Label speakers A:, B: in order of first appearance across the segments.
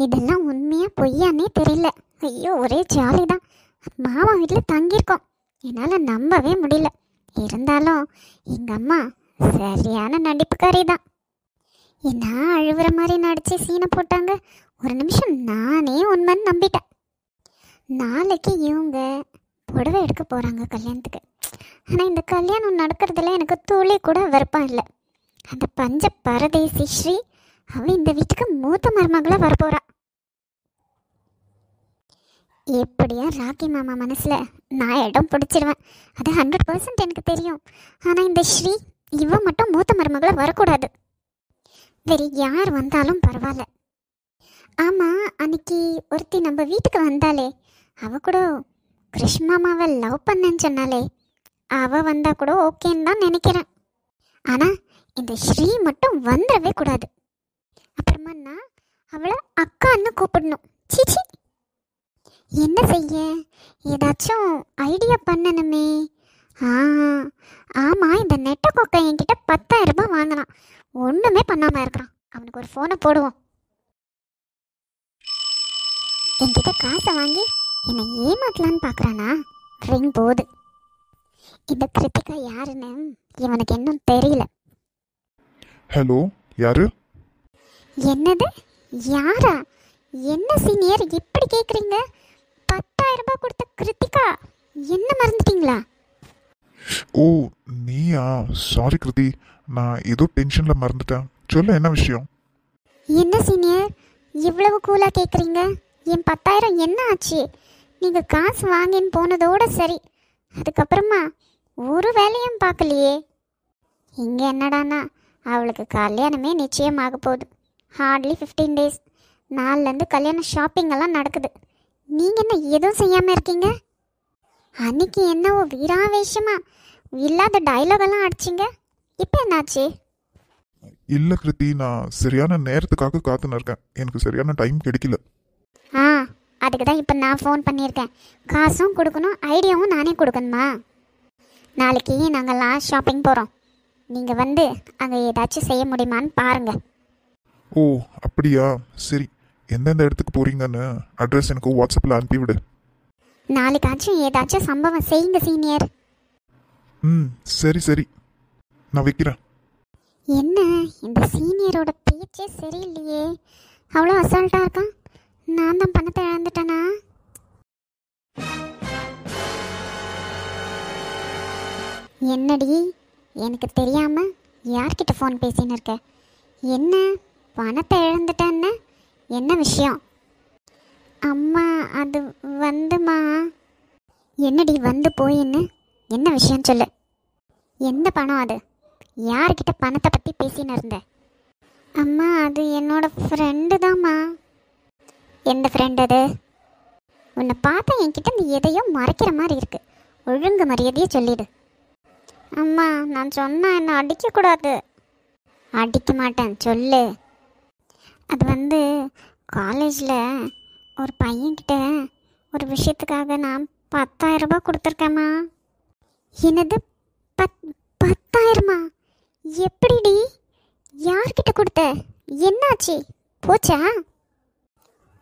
A: இதெல்லாம் உண்மையா பொய்யானே தெரியல. ஐயோ, ஒரே ஜாலி தான். மாமா வீட்டில் தங்கியிருக்கோம். என்னால் நம்பவே முடியல. இருந்தாலும் எங்கள் அம்மா சரியான நடிப்புக்காரி தான். என்ன அழுவுற மாதிரி நடிச்சு சீனை போட்டாங்க. ஒரு நிமிஷம் நானே உண்மைன்னு நம்பிட்டேன். நாளைக்கு இவங்க புடவை எடுக்க போகிறாங்க கல்யாணத்துக்கு. ஆனால் இந்த கல்யாணம் நடக்கிறதுல எனக்கு துளி கூட விருப்பம் இல்லை. அந்த பஞ்ச பரதேசி ஸ்ரீ அவள் இந்த வீட்டுக்கு மூத்த மருமகளாக வரப்போறா. எப்படியா ராக்கி மாமா மனசில் நான் இடம் பிடிச்சிடுவேன். அது 100% எனக்கு தெரியும். ஆனால் இந்த ஸ்ரீ இவன் மட்டும் மூத்த மருமகளாக வரக்கூடாது. வேறு யார் வந்தாலும் பரவாயில்ல. ஆமாம், அன்னைக்கு ஒருத்தி நம்ம வீட்டுக்கு வந்தாலே, அவ கூட கிருஷ்ணமாவை லவ் பண்ணேன்னு சொன்னாலே, அவள் வந்தால் கூட ஓகேன்னு தான் நினைக்கிறேன். ஆனால் இந்த ஸ்ரீ மட்டும் வந்துடவே கூடாது. அப்புறமா நான் அவளை அக்கான்னு கூப்பிடணும். சீச்சி, என்ன செய்ய? ஏதாச்சும் ஐடியா பண்ணணுமே. ஆமாம், இந்த நெட்ட கொக்கை என்கிட்ட 10,000 ரூபாய் வாங்கினான். ஒன்றுமே பண்ணாமல் இருக்கிறான். அவனுக்கு ஒரு ஃபோனை போடுவோம். என்கிட்ட காசை வாங்கி என்னை ஏமாத்தலான்னு பார்க்குறானா? ரிங் போகுது. இந்த கிருத்திகா யாருன்னு இவனுக்கு இன்னும் தெரியல.
B: ஹலோ, யாரு?
A: என்னது, யாரா? என்ன சீனியர் இப்படி கேட்குறீங்க? 10,000 ரூபாய் கொடுத்த கிருத்திகா என்ன மறந்துட்டீங்களா?
B: ஓ, நீயா? சாரி கிருதி, நான் ஏதோ டென்ஷனில் மறந்துட்டேன். சொல்ல, என்ன விஷயம்?
A: என்ன சீனியர் இவ்வளவு கூலாக கேட்குறீங்க? என் 10,000 என்ன ஆச்சு? நீங்கள் காசு வாங்கின்னு போனதோட சரி, அதுக்கப்புறமா ஒரு வேலையும் பார்க்கலையே. இங்கே என்னடானா, அவளுக்கு கல்யாணமே நிச்சயமாக போகுது. Hardly 15 days. நாள்லேருந்து கல்யாண ஷாப்பிங் எல்லாம் நடக்குது. நீங்கள் என்ன எதுவும் செய்யாமல் இருக்கீங்க? அன்னைக்கு என்னவோ வீராவேஷமா இல்லாத டைலாகெல்லாம் அடிச்சிங்க. இப்போ என்னாச்சு?
B: இல்லை கிருதி, நான் சரியான நேரத்துக்காக காத்துன்னு இருக்கேன். எனக்கு சரியான டைம் கிடைக்கல.
A: அதுக்கு தான் இப்போ நான் ஃபோன் பண்ணியிருக்கேன். காசும் கொடுக்கணும், ஐடியாவும் நானே கொடுக்கணுமா? நாளைக்கு நாங்கள்லாம் ஷாப்பிங் போகிறோம். நீங்கள் வந்து அங்கே ஏதாச்சும் செய்ய முடியுமான்னு பாருங்கள்.
B: ஓ, அப்படியா? சரி, எந்தெந்த இடத்துக்கு போகிறீங்கன்னு அட்ரஸ் எனக்கு வாட்ஸ்அப்பில் அனுப்பிவிடு.
A: நாளைக்காச்சும் ஏதாச்சும் சம்பவம் செய்யுங்க சீனியர்.
B: சரி சரி, நான் வைக்கிறேன்.
A: என்ன இந்த சீனியரோட பேச்சே சரியில்லையே. அவ்வளோ அசால்ட்டாக இருக்கான். நான் தான் பணத்தை இழந்துட்டேனா? என்னடி, எனக்கு தெரியாமல் யார்கிட்ட ஃபோன் பேசின்னு இருக்க? என்ன பணத்தை இழந்துட்டேன்னு? என்ன விஷயம்? அம்மா, அது வந்துமா. என்னடி வந்து போயின்னு? என்ன விஷயம் சொல்லு. எந்த பணம் அது? யார்கிட்ட பணத்தை பற்றி பேசின்னு இருந்த? அம்மா, அது என்னோட ஃப்ரெண்டு தாம்மா. எந்த ஃப்ரெண்ட் அது? உன்னை பார்த்தா என்கிட்ட நீ எதையோ மறைக்கிற மாதிரி இருக்கு. ஒழுங்கு மரியாதையே சொல்லிடு. அம்மா, நான் சொன்னா என்ன அடிக்கக்கூடாது. அடிக்க மாட்டேன், சொல்லு. அது வந்து காலேஜில் ஒரு பையன்கிட்ட ஒரு விஷயத்துக்காக நான் 10,000 ரூபாய் கொடுத்துருக்கேம்மா. என்னது? 10,000மா? எப்படிடி? யார்கிட்ட கொடுத்த? என்னாச்சு? போச்சா?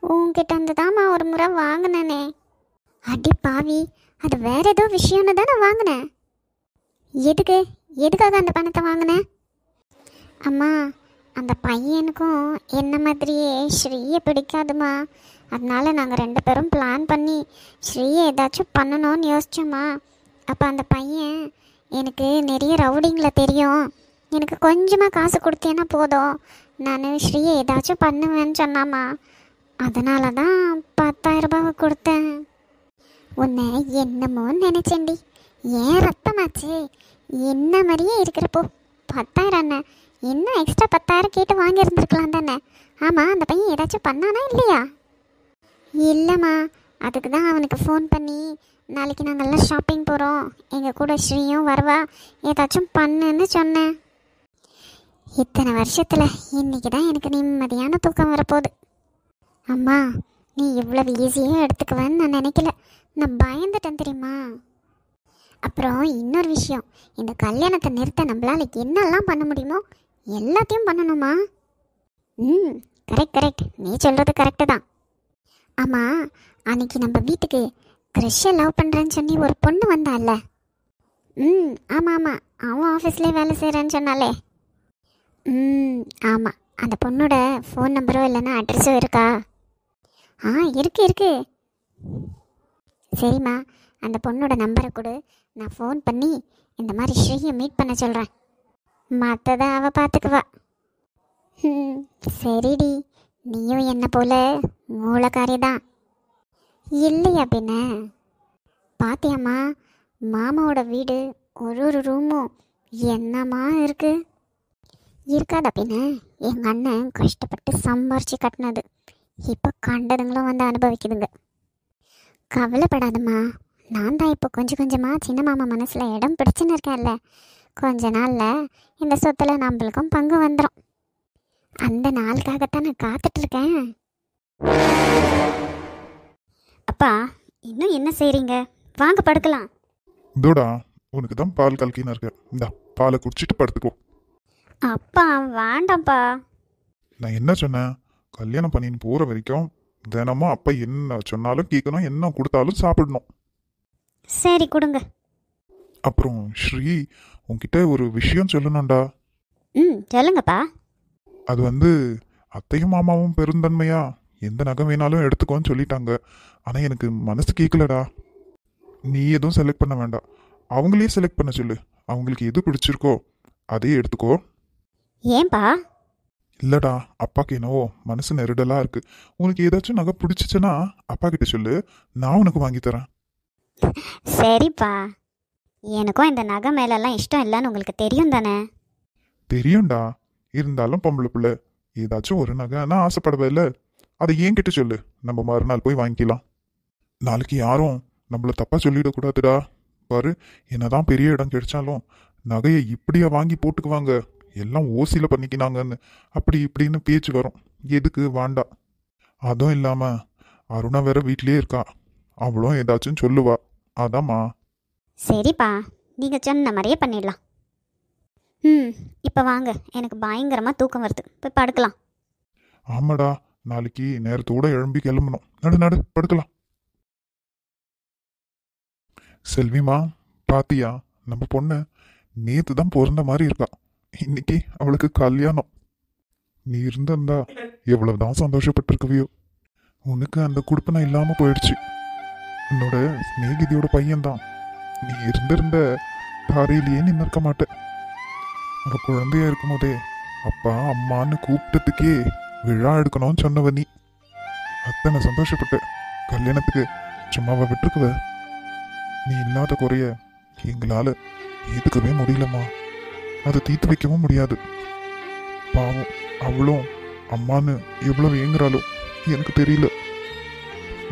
A: உன்கிட்ட அந்த தாம்மா ஒரு முறை வாங்கினேனே. அடி பாவி, அது வேற ஏதோ விஷயம்னு தானே வாங்கினேன். எதுக்காக அந்த பணத்தை வாங்கினேன்? அம்மா, அந்த பையனுக்கும் என்ன மாதிரியே ஸ்ரீயை பிடிக்காதுமா. அதனால நாங்கள் 2 பேரும் பிளான் பண்ணி ஸ்ரீயை ஏதாச்சும் பண்ணணும்னு யோசிச்சோம்மா. அப்போ அந்த பையன், எனக்கு நிறைய ரவுடிங்கில் தெரியும், எனக்கு கொஞ்சமாக காசு கொடுத்தேன்னா போதும், நான் ஸ்ரீயை ஏதாச்சும் பண்ணுவேன்னு சொன்னாம்மா. அதனால தான் 10,000 ரூபாவை கொடுத்தேன். உன்னை என்னமோ நினைச்சேன்டி. ஏன் ரத்தமாச்சு? என்ன மாதிரியே இருக்கிறப்போ 10,000 என்ன? இன்னும் எக்ஸ்ட்ரா 10,000 கேட்டு வாங்கியிருந்துருக்கலாம் தானே. ஆமாம், அந்த பையன் ஏதாச்சும் பண்ணானா இல்லையா? இல்லைம்மா, அதுக்கு தான் அவனுக்கு ஃபோன் பண்ணி, நாளைக்கு நாங்கள்லாம் ஷாப்பிங் போகிறோம், எங்கள் கூட ஸ்ரீயும் வருவா, ஏதாச்சும் பண்ணுன்னு சொன்னேன். இத்தனை வருஷத்தில் இன்றைக்கி தான் எனக்கு நிம்மதியான தூக்கம் வரப்போகுது. அம்மா, நீ இவ்வளவு ஈஸியாக எடுத்துக்குவேன்னு நான் நினைக்கல. நான் பயந்துட்டேன் தெரியுமா? அப்புறம் இன்னொரு விஷயம், இந்த கல்யாணத்தை நிறுத்த நம்மளால் என்னெல்லாம் பண்ண முடியுமோ எல்லாத்தையும் பண்ணணுமா? கரெக்ட் கரெக்ட், நீ சொல்கிறது கரெக்டு தான். ஆமாம், அன்னைக்கு நம்ம வீட்டுக்கு கிறிஷை லவ் பண்ணுறேன்னு சொல்லி ஒரு பொண்ணு வந்தால. ஆமாம் ஆமாம், அவன் ஆஃபீஸ்லேயே வேலை செய்கிறேன்னு சொன்னாலே. ஆமாம், அந்த பொண்ணோட ஃபோன் நம்பரோ இல்லைன்னா அட்ரஸோ இருக்கா? இருக்கு. சரிம்மா, அந்த பொண்ணோட நம்பரை கொடு, நான் ஃபோன் பண்ணி இந்த மாதிரி ஸ்ரீயை மீட் பண்ண சொல்கிறேன். மற்றதை அவள் பார்த்துக்குவா. சரிடி, நீயும் என்ன போல மூளைக்காரி தான் இல்லையா பின்ன? பாத்தியாம்மா, மாமாவோட வீடு ஒரு ரூமும் என்னம்மா இருக்கு. இருக்காதா பின்ன? எங்கள் அண்ணன் கஷ்டப்பட்டு சம்பாரிச்சு கட்டினது இப்போ கண்டதுங்களும் வந்து அனுபவிக்குதுங்க. கவலைப்படாதம்மா, நான் தான் இப்போ கொஞ்சம் கொஞ்சமாக சின்ன மாமா மனசில் இடம் பிடிச்சுன்னு இருக்கேன்ல. கொஞ்ச நாளில் இந்த சொத்தில் நம்மளுக்கும் பங்கு வந்துடும். அந்த நாளுக்காகத்தான் நான் காத்துட்ருக்கேன். அப்பா, இன்னும் என்ன செய்கிறீங்க? வாங்க படுக்கலாம்.
B: இதோடா, உனக்கு தான் பால் கலக்கின்னு இருக்கு. இந்தா, பாலை குடிச்சிட்டு படுத்துக்கோ.
A: அப்பா வேண்டாம்ப்பா.
B: நான் என்ன சொன்னேன்? கல்யாணம் பண்ணின்னு போகிற வரைக்கும் தினமும் அப்பா என்ன சொன்னாலும் கேட்கணும், என்ன கொடுத்தாலும் சாப்பிடணும்.
A: சரி கொடுங்க.
B: அப்புறம் ஸ்ரீ, உன்கிட்ட ஒரு விஷயம் சொல்லணும்டா.
A: சொல்லுங்கப்பா.
B: அது வந்து அத்தையும் மாமாவும் பெருந்தன்மையா எந்த நகை வேணாலும் எடுத்துக்கோன்னு சொல்லிட்டாங்க. ஆனால் எனக்கு மனசு கேட்கலடா. நீ எதுவும் செலக்ட் பண்ண வேண்டாம், அவங்களே செலக்ட் பண்ண சொல்லு. அவங்களுக்கு எது பிடிச்சிருக்கோ அதே எடுத்துக்கோ.
A: ஏன்பா?
B: இல்லடா, அப்பாக்கு என்னவோ மனசு நெருடலாக இருக்கு. உனக்கு ஏதாச்சும் நகை பிடிச்சிச்சுன்னா அப்பா கிட்ட சொல்லு, நான் உனக்கு வாங்கி தரேன்.
A: சரிப்பா, எனக்கும் இந்த நகை மேலெல்லாம் இஷ்டம் இல்லைன்னு உங்களுக்கு தெரியும் தானே?
B: தெரியும்டா, இருந்தாலும் பொம்பளை பிள்ளை ஏதாச்சும் ஒரு நகை நான் ஆசைப்படவே இல்லை. அதை ஏன் கிட்ட சொல்லு, நம்ம மறுநாள் போய் வாங்கிக்கலாம். நாளைக்கு யாரும் நம்மள தப்பா சொல்லிடக்கூடாதுடா. பாரு, என்னதான் பெரிய இடம் கிடைச்சாலும் நகையை இப்படியா வாங்கி போட்டுக்குவாங்க, எல்லாம் ஓசியில் பண்ணிக்கினாங்கன்னு அப்படி இப்படின்னு பேச்சு வரும். எதுக்கு வேண்டாம். அதுவும் இல்லாமல் அருணா வேற வீட்லேயே இருக்கா, அவளும் ஏதாச்சும் சொல்லுவா. அதாம்மா.
A: சரிப்பா, நீங்கள் சொன்ன மாதிரியே பண்ணிடலாம். இப்போ வாங்க, எனக்கு பயங்கரமாக தூக்கம் வருது, போய் படுக்கலாம்.
B: ஆமாடா, நாளைக்கு நேரத்தோட எழும்பி கிளம்பணும். நடு நடு படுக்கலாம். செல்விமா, பாத்தியா, நம்ம பொண்ணு நேத்து தான் பிறந்த மாதிரி இருக்கா. இன்னைக்கு அவளுக்கு கல்யாணம். நீ இருந்திருந்தா எவ்வளவுதான் சந்தோஷப்பட்டிருக்கவியோ. உனக்கு அந்த குடுப்பனை இல்லாம போயிடுச்சு. உன்னோட ஸ்நேகிதியோட பையன்தான். நீ இருந்திருந்த தாரையிலேயே நின்று இருக்க மாட்டேன். அவ குழந்தையா இருக்கும் போதே அப்பா அம்மான்னு கூப்பிட்டதுக்கே விழா எடுக்கணும்னு சொன்னவ நீ. அத்தனை சந்தோஷப்பட்ட கல்யாணத்துக்கு சும்மாவை விட்டுருக்குவ. நீ இல்லாத குறைய எங்களால ஏத்துக்கவே முடியலம்மா. அதை தீர்த்து வைக்கவும் முடியாது. பாவம், அவளும் அம்மான்னு எவ்வளவு ஏங்குறாளோ எனக்கு தெரியல.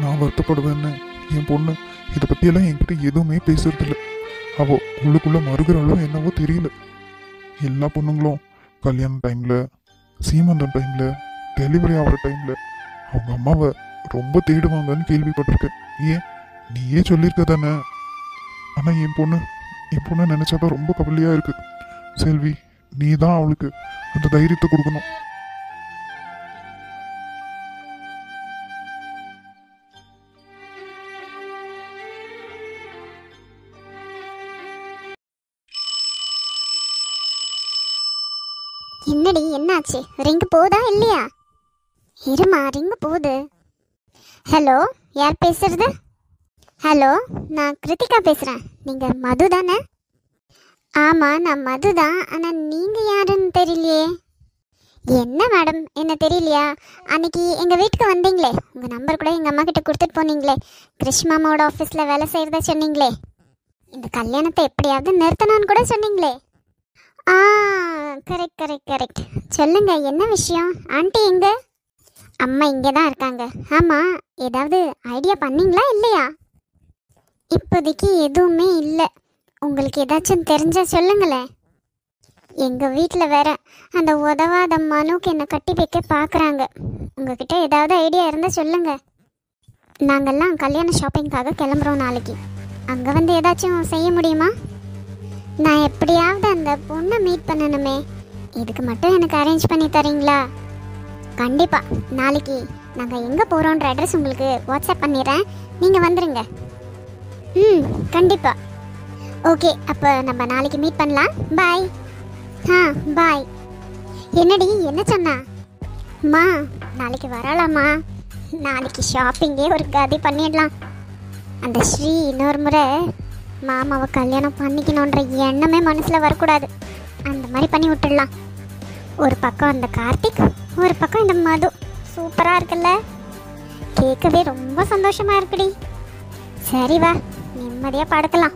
B: நான் வருத்தப்படுவேன்னு என் பொண்ணு இதை பற்றியெல்லாம் என்கிட்ட எதுவுமே பேசுறதில்ல. அவ உள்ளுக்குள்ள மறுகிறாளோ என்னவோ தெரியல. எல்லா பொண்ணுங்களும் கல்யாண டைம்ல, சீமந்தம் டைம்ல, டெலிவரி ஆகிற டைம்ல அவங்க அம்மாவை ரொம்ப தேடுவாங்கன்னு கேள்விப்பட்டிருக்கேன். ஏன், நீயே சொல்லியிருக்க தானே? ஆனா என் பொண்ணு நினைச்சாதான் ரொம்ப கவலையா இருக்கு. செல்வி, நீ தான் அவளுக்கு அந்த தைரியத்தை கொடுக்கணும்.
A: என்னடி, என்னாச்சு? ரிங்கு போதா இல்லையா? இருமா, ரிங்கு போகுது. ஹலோ, யார் பேசுறது? ஹலோ, நான் கிருத்திகா பேசுகிறேன். நீங்கள் மது தானே? ஆமாம், நான் மது தான். ஆனால் நீங்கள் யாருன்னு தெரியலையே. என்ன மேடம், என்ன தெரியலையா? அன்னைக்கு எங்கள் வீட்டுக்கு வந்தீங்களே, உங்கள் நம்பர் கூட எங்கள் அம்மா கிட்ட கொடுத்துட்டு போனீங்களே. கிருஷ் மாமாவோட ஆஃபீஸில் வேலை செய்கிறதா சொன்னீங்களே. இந்த கல்யாணத்தை எப்படியாவது நிறுத்தணும்னு கூட சொன்னீங்களே. Correct correct correct. சொல்லுங்க, என்ன விஷயம்? ஆண்டி எங்க? அம்மா இங்கே தான் இருக்காங்க. ஆமாம், ஏதாவது ஐடியா பண்ணீங்களா இல்லையா? இப்போதைக்கு எதுவுமே இல்லை. உங்களுக்கு ஏதாச்சும் தெரிஞ்சால் சொல்லுங்களேன். எங்கள் வீட்டில் வேற அந்த உதவாத மனுக்கு என்னை கட்டி வைக்க பார்க்குறாங்க. உங்ககிட்ட ஏதாவது ஐடியா இருந்தால் சொல்லுங்கள். நாங்கள்லாம் கல்யாண ஷாப்பிங்காக கிளம்புறோம் நாளைக்கு. அங்கே வந்து ஏதாச்சும் செய்ய முடியுமா? நான் எப்படியாவது அந்த பொண்ணை மீட் பண்ணணுமே. இதுக்கு மட்டும் எனக்கு அரேஞ்ச் பண்ணி தரீங்களா? கண்டிப்பாக நாளைக்கு நாங்கள் எங்கே போகிறோன்ற அட்ரஸ் உங்களுக்கு வாட்ஸ்அப் பண்ணிடுறேன், நீங்கள் வந்துடுங்க. ம், கண்டிப்பாக. ஓகே, அப்போ நம்ம நாளைக்கு மீட் பண்ணலாம். பாய். ஆ, பாய். என்னடி, என்ன சொன்னா? அம்மா, நாளைக்கு வரலாமா? நாளைக்கு ஷாப்பிங்கே ஒரு கதி பண்ணிடலாம். அந்த ஸ்ரீ இன்னொரு முறை மாமாவை கல்யாணம் பண்ணிக்கணுன்ற எண்ணமே மனசில் வரக்கூடாது. அந்த மாதிரி பண்ணி விட்டுடலாம். ஒரு பக்கம் அந்த கார்த்திக், ஒரு பக்கம் இந்த மது. சூப்பராக இருக்குல்ல? கேட்கவே ரொம்ப சந்தோஷமாக இருக்குடி. சரி வா, நிம்மதியாக படுக்கலாம்.